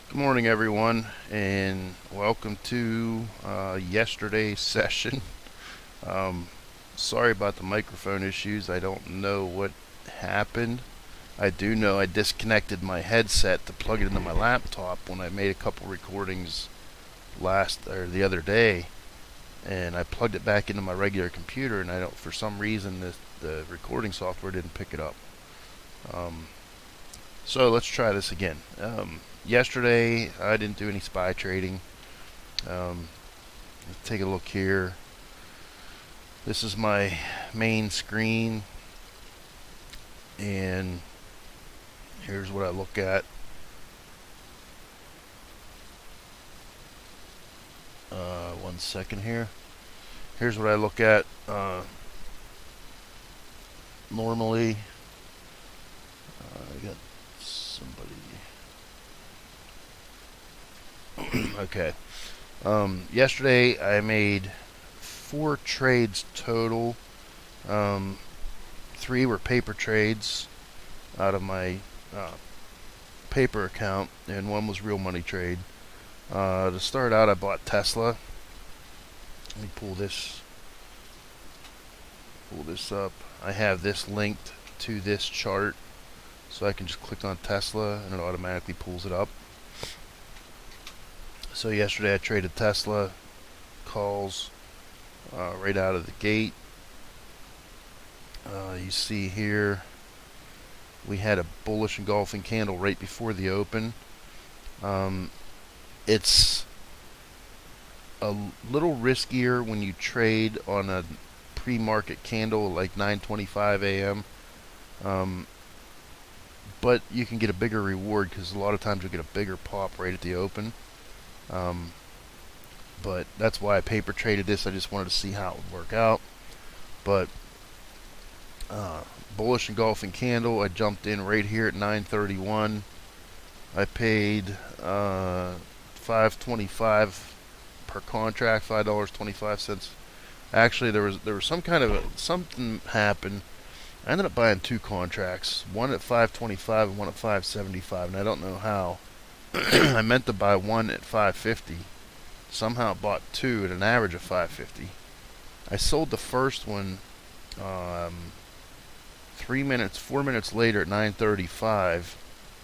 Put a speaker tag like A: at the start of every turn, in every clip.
A: Good morning, everyone, and welcome to yesterday's session. Um, Sorry about the microphone issues. I don't know what happened. I do know I disconnected my headset to plug it into my laptop when I made a couple recordings the other day, and I plugged it back into my regular computer, and I don't, for some reason, the recording software didn't pick it up. Um, so let's try this again. Yesterday, I didn't do any SPY trading. Let's take a look here. This is my main screen, and here's what I look at. One second here. Here's what I look at normally. I got somebody. Okay. Yesterday I made 4 trades total. Um, 3 were paper trades out of my paper account, and 1 was real money trade. To start out, I bought Tesla. Let me pull this up. I have this linked to this chart, so I can just click on Tesla and it automatically pulls it up. So yesterday I traded Tesla calls right out of the gate. You see here we had a bullish engulfing candle right before the open. It's a little riskier when you trade on a pre-market candle like 9:25 a.m. But you can get a bigger reward because a lot of times you'll get a bigger pop right at the open. But that's why I paper traded this. I just wanted to see how it would work out. But bullish engulfing candle, I jumped in right here at 9:31. I paid $5.25 per contract, $5.25. Actually, there was something happened. I ended up buying 2 contracts, one at 5.25 and one at 5.75, and I don't know how. I meant to buy one at 5.50. Somehow bought 2 at an average of 5.50. I sold the first one 4 minutes later at 9:35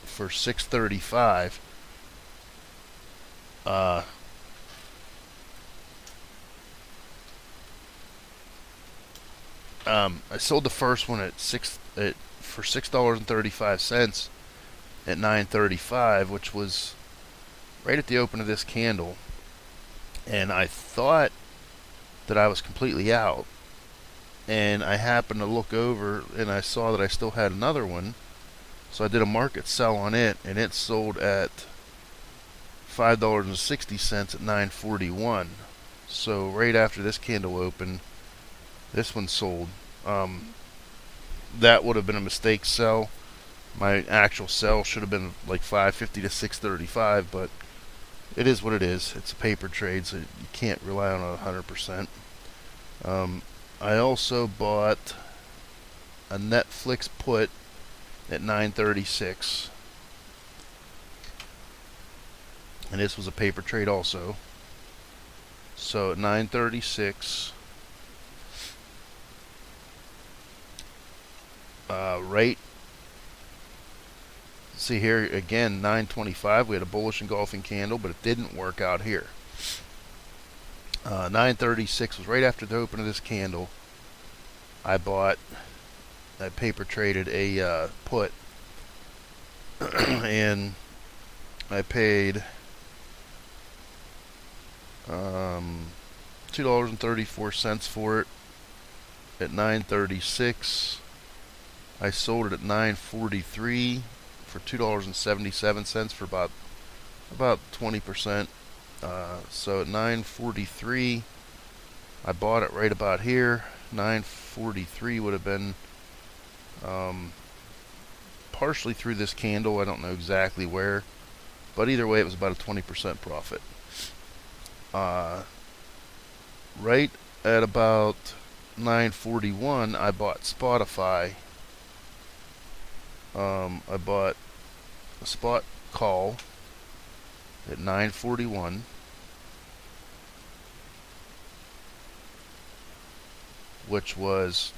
A: for 6.35. I sold the first one for $6.35 at 9:35, which was right at the open of this candle, and I thought that I was completely out. And I happened to look over and I saw that I still had another one, so I did a market sell on it, and it sold at $5.60 at 9:41. So right after this candle opened, this one sold. That would have been a mistake sell. My actual sell should have been like 5.50 to 6.35, but it is what it is. It's a paper trade, so you can't rely on it 100%. I also bought a Netflix put at 9:36, and this was a paper trade also. So at 9:36, right. See here again, 9:25. We had a bullish engulfing candle, but it didn't work out here. 9:36 was right after the open of this candle. I paper traded a put, and I paid $2.34 for it at 9:36. I sold it at 9:43 for $2.77 for about 20%. So at 9:43, I bought it right about here. 9:43 would have been partially through this candle. I don't know exactly where, but either way, it was about a 20% profit. Right at about 9:41, I bought Spotify. I bought a spot call at 9:41, which was,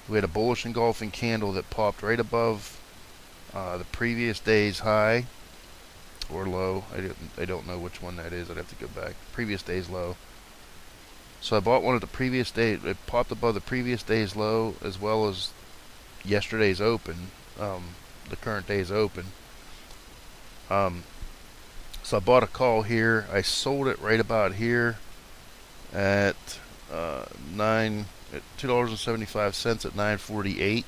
A: we had a bullish engulfing candle that popped right above the previous day's high or low. I don't know which one that is. I'd have to go back. Previous day's low. So I bought one at the previous day. It popped above the previous day's low as well as yesterday's open, the current day's open. So I bought a call here. I sold it right about here at $2.75 at 9:48.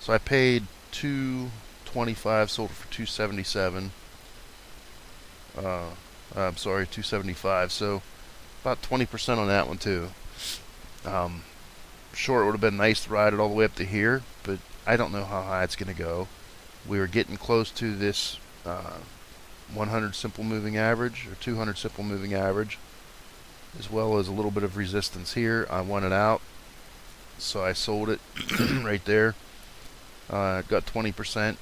A: So I paid $2.25, sold it for $2.77. I'm sorry, $2.75. So about 20% on that one too. Sure, it would have been nice to ride it all the way up to here, but I don't know how high it's going to go. We were getting close to this 100 simple moving average or 200 simple moving average, as well as a little bit of resistance here. I wanted out, so I sold it right there. Got 20%.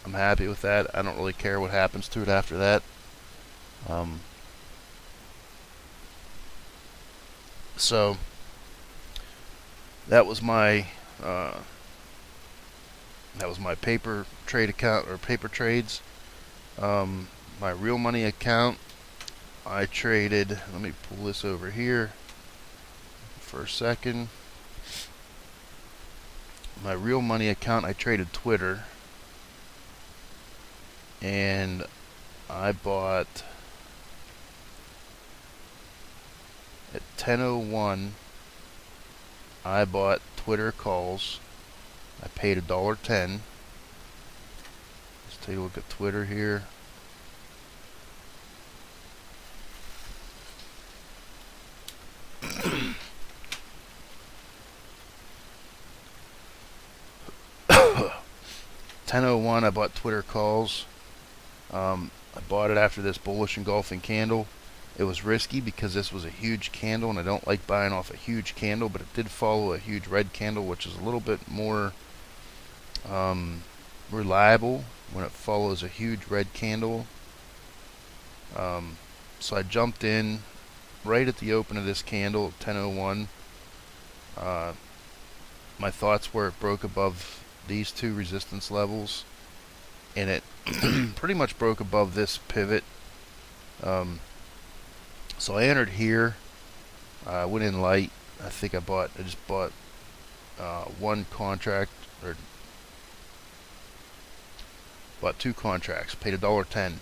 A: I'm happy with that. I don't really care what happens to it after that. So that was my paper trade account or paper trades. My real money account, I traded, let me pull this over here for a second. My real money account, I traded Twitter, and I bought at 10:01. I bought Twitter calls. I paid $1.10. Let's take a look at Twitter here. $10.01. I bought Twitter calls. I bought it after this bullish engulfing candle. It was risky because this was a huge candle, and I don't like buying off a huge candle, but it did follow a huge red candle, which is a little bit more reliable when it follows a huge red candle. So I jumped in right at the open of this candle at 10:01. My thoughts were it broke above these two resistance levels, and it pretty much broke above this pivot. So I entered here. I went in light. I just bought one contract, or bought two contracts. Paid $1.10.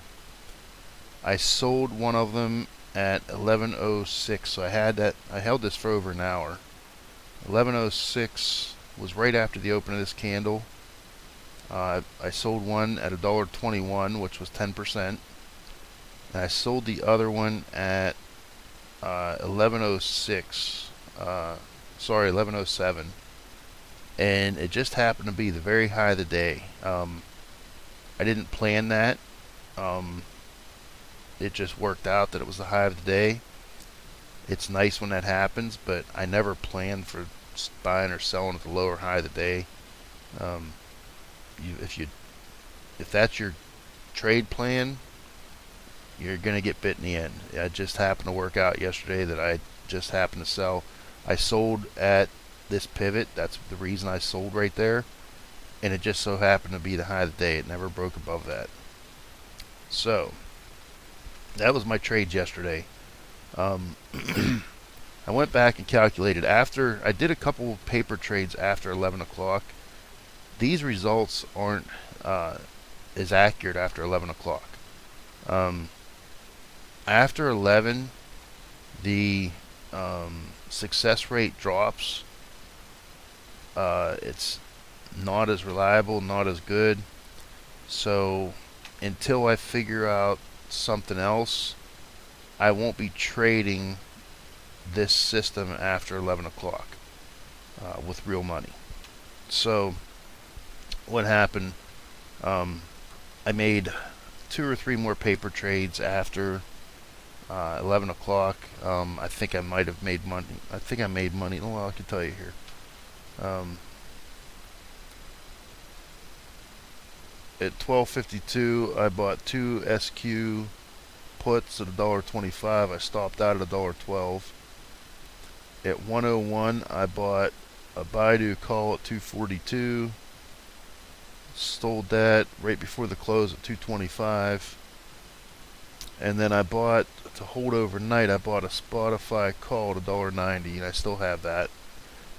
A: I sold one of them at 11:06. So I held this for over an hour. 11:06 was right after the open of this candle. I sold one at $1.21, which was 10%. And I sold the other one at 11:06. 11:07. And it just happened to be the very high of the day. I didn't plan that. It just worked out that it was the high of the day. It's nice when that happens, but I never planned for buying or selling at the lower high of the day. If that's your trade plan, you're going to get bit in the end. It just happened to work out yesterday that I just happened to sell. I sold at this pivot. That's the reason I sold right there. And it just so happened to be the high of the day. It never broke above that. So that was my trades yesterday. I went back and calculated after I did a couple of paper trades after 11 o'clock. These results aren't as accurate after 11 o'clock. After 11, the success rate drops. It's not as reliable, not as good. So until I figure out something else, I won't be trading this system after 11 o'clock with real money. So what happened, I made 2 or 3 more paper trades after 11 o'clock. I think I might have made money. I think I made money. Well, I can tell you here. At 12:52, I bought 2 SQ puts at $1.25. I stopped out at $1.12. At 101, I bought a Baidu call at 242. Sold that right before the close at 225. And then I bought, to hold overnight, I bought a Spotify call at $1.90, and I still have that.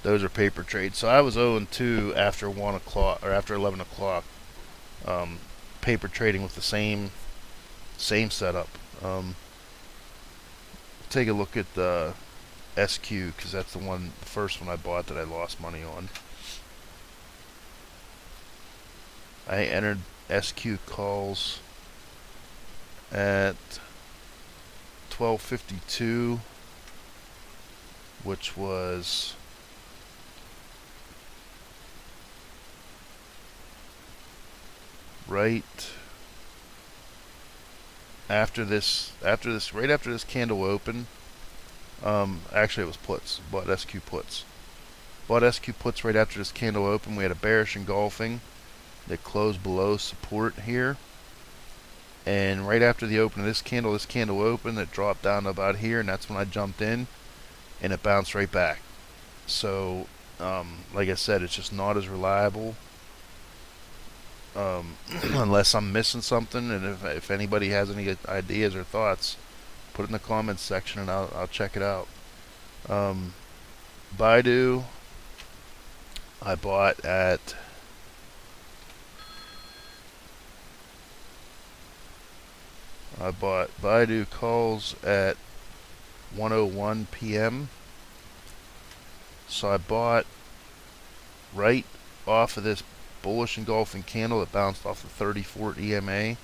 A: Those are paper trades. So I was 0-2 after 1 o'clock, or after 11 o'clock. Paper trading with the same setup. Take a look at the SQ, because that's the first one I bought that I lost money on. I entered SQ calls at 12:52, which was right after this candle open. Actually, it was puts. Bought SQ puts. Bought SQ puts right after this candle open. We had a bearish engulfing that closed below support here. And right after the open of this candle opened, it dropped down to about here, and that's when I jumped in, and it bounced right back. So, like I said, it's just not as reliable. Unless I'm missing something, and if anybody has any ideas or thoughts, put it in the comments section, and I'll check it out. Baidu, I bought at Baidu calls at 1:01 p.m. So I bought right off of this bullish engulfing candle that bounced off the 34 EMA.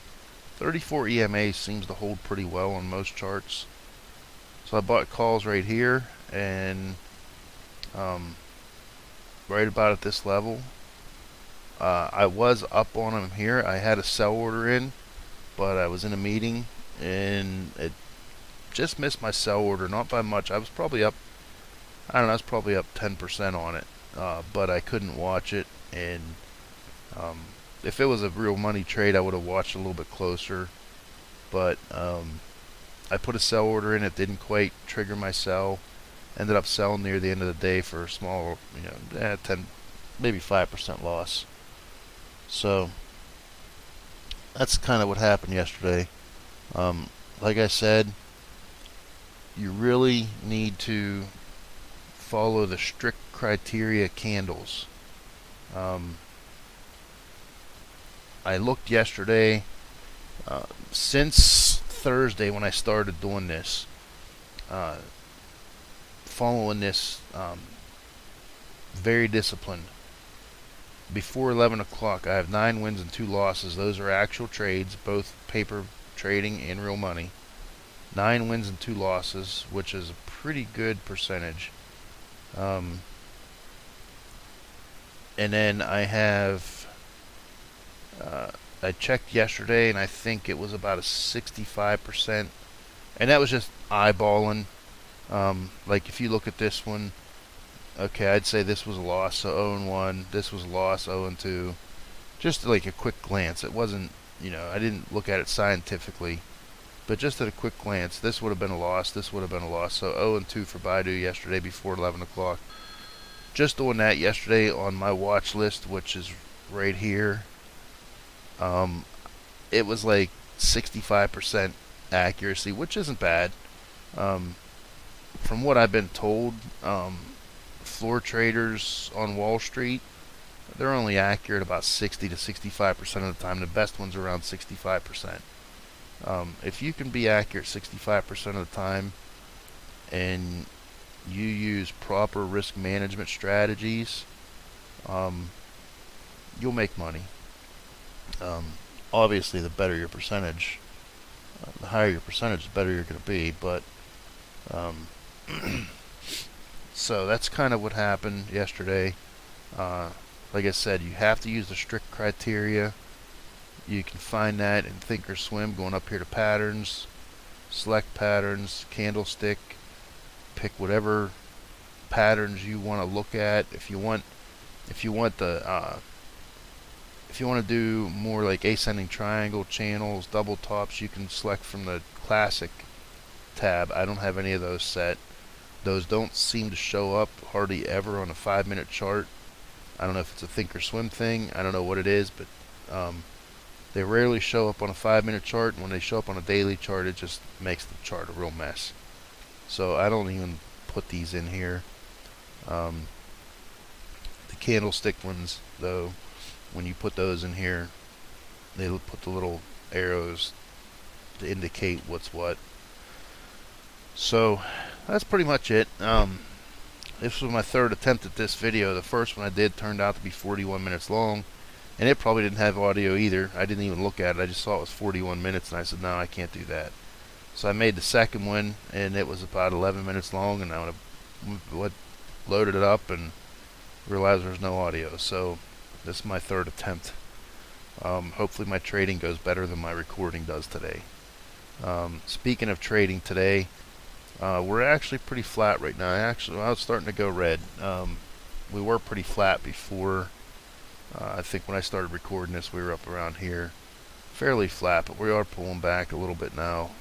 A: 34 EMA seems to hold pretty well on most charts. So I bought calls right here, and right about at this level. I was up on them here. I had a sell order in, but I was in a meeting, and it just missed my sell order, not by much. I was probably up, I don't know, I was probably up 10% on it, but I couldn't watch it, and if it was a real money trade, I would have watched a little bit closer, but I put a sell order in. It didn't quite trigger my sell. Ended up selling near the end of the day for a small, 10, maybe 5% loss. So that's kind of what happened yesterday. Like I said, you really need to follow the strict criteria candles. I looked yesterday, since Thursday when I started doing this, following this, very disciplined. Before 11 o'clock, I have 9 wins and 2 losses. Those are actual trades, both paper trading and real money. 9 wins and 2 losses, which is a pretty good percentage. And then I have, I checked yesterday, and I think it was about a 65%. And that was just eyeballing. Like if you look at this one, okay, I'd say this was a loss, so 0-1. This was a loss, 0-2. Just like a quick glance. It wasn't, I didn't look at it scientifically. But just at a quick glance, this would have been a loss, this would have been a loss. So 0-2 for Baidu yesterday before 11 o'clock. Just doing that yesterday on my watch list, which is right here. It was like 65% accuracy, which isn't bad. From what I've been told, floor traders on Wall Street, they're only accurate about 60 to 65% of the time. The best ones are around 65%. If you can be accurate 65% of the time, and you use proper risk management strategies, you'll make money. Obviously, the better your percentage, the higher your percentage, the better you're going to be. But so that's kind of what happened yesterday. Like I said, you have to use the strict criteria. You can find that in thinkorswim. Going up here to patterns, select patterns, candlestick, pick whatever patterns you want to look at. If you want the if you want to do more like ascending triangle channels, double tops, you can select from the classic tab. I don't have any of those set. Those don't seem to show up hardly ever on a 5-minute chart. I don't know if it's a thinkorswim thing. I don't know what it is, but they rarely show up on a 5-minute chart. And when they show up on a daily chart, it just makes the chart a real mess. So I don't even put these in here. The candlestick ones, though, when you put those in here, they put the little arrows to indicate what's what. So that's pretty much it. This was my third attempt at this video. The first one I did turned out to be 41 minutes long, and it probably didn't have audio either. I didn't even look at it. I just saw it was 41 minutes, and I said, no, I can't do that. So I made the second one, and it was about 11 minutes long, and I loaded it up and realized there's no audio. So this is my third attempt. Hopefully my trading goes better than my recording does today. Speaking of trading today, we're actually pretty flat right now. I was starting to go red. We were pretty flat before. I think when I started recording this, we were up around here. Fairly flat, but we are pulling back a little bit now.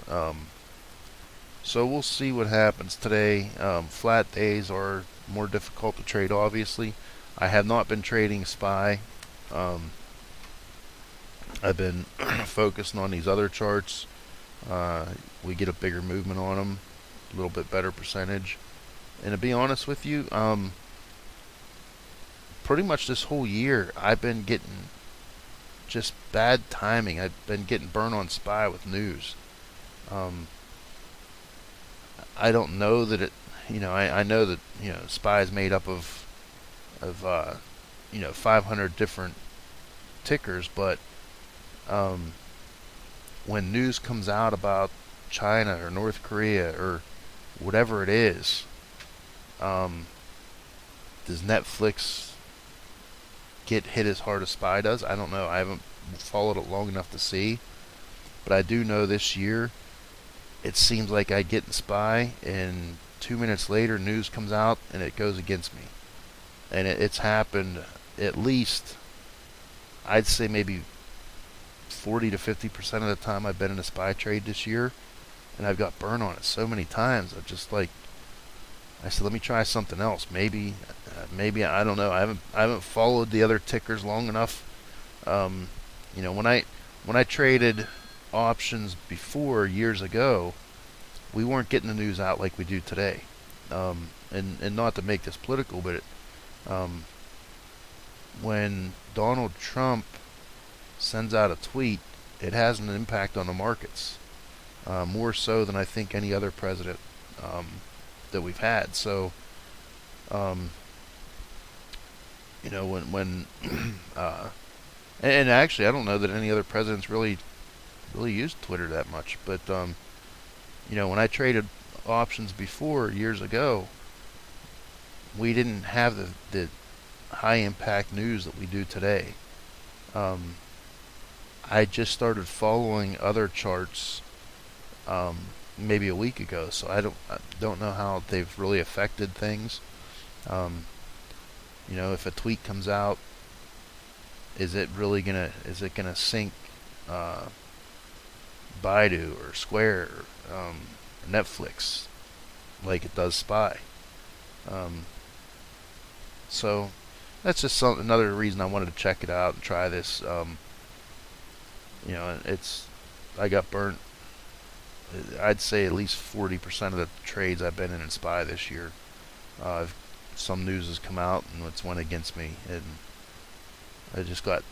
A: So we'll see what happens today. Flat days are more difficult to trade, obviously. I have not been trading SPY. I've been focusing on these other charts. We get a bigger movement on them, a little bit better percentage. And to be honest with you, pretty much this whole year I've been getting just bad timing. I've been getting burned on SPY with news. I don't know that it, I know that, SPY is made up of 500 different tickers, but when news comes out about China or North Korea or whatever it is, does Netflix get hit as hard as SPY does? I don't know. I haven't followed it long enough to see, but I do know this year it seems like I get in SPY and 2 minutes later news comes out and it goes against me. And it's happened at least, I'd say maybe 40 to 50% of the time I've been in a SPY trade this year, and I've got burned on it so many times. I said, let me try something else. Maybe I don't know. I haven't followed the other tickers long enough. When I traded options before years ago, we weren't getting the news out like we do today. And not to make this political, but when Donald Trump sends out a tweet, it has an impact on the markets, more so than I think any other president that we've had. So, when and actually, I don't know that any other presidents really used Twitter that much. But when I traded options before years ago, we didn't have the high impact news that we do today. I just started following other charts maybe a week ago, so I don't know how they've really affected things. If a tweet comes out, is it gonna sink Baidu or Square or Netflix like it does SPY? So that's just another reason I wanted to check it out and try this. I got burnt. I'd say at least 40% of the trades I've been in SPY this year. Some news has come out and it's went against me, and I just got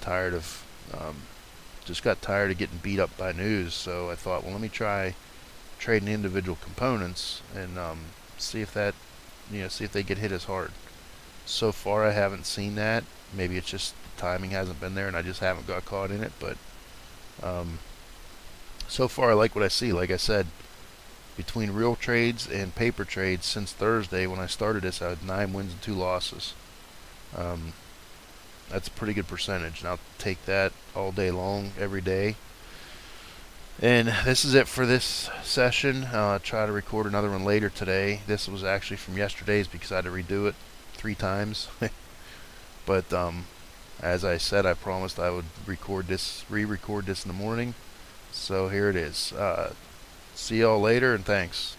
A: tired of getting beat up by news. So I thought, well, let me try trading individual components and see if they get hit as hard. So far, I haven't seen that. Maybe it's just the timing hasn't been there, and I just haven't got caught in it. But so far, I like what I see. Like I said, between real trades and paper trades since Thursday when I started this, I had 9 wins and 2 losses. That's a pretty good percentage, and I'll take that all day long, every day. And this is it for this session. I'll try to record another one later today. This was actually from yesterday's because I had to redo it 3 times. But As I said, I promised I would re-record this in the morning. So here it is. See y'all later, and thanks.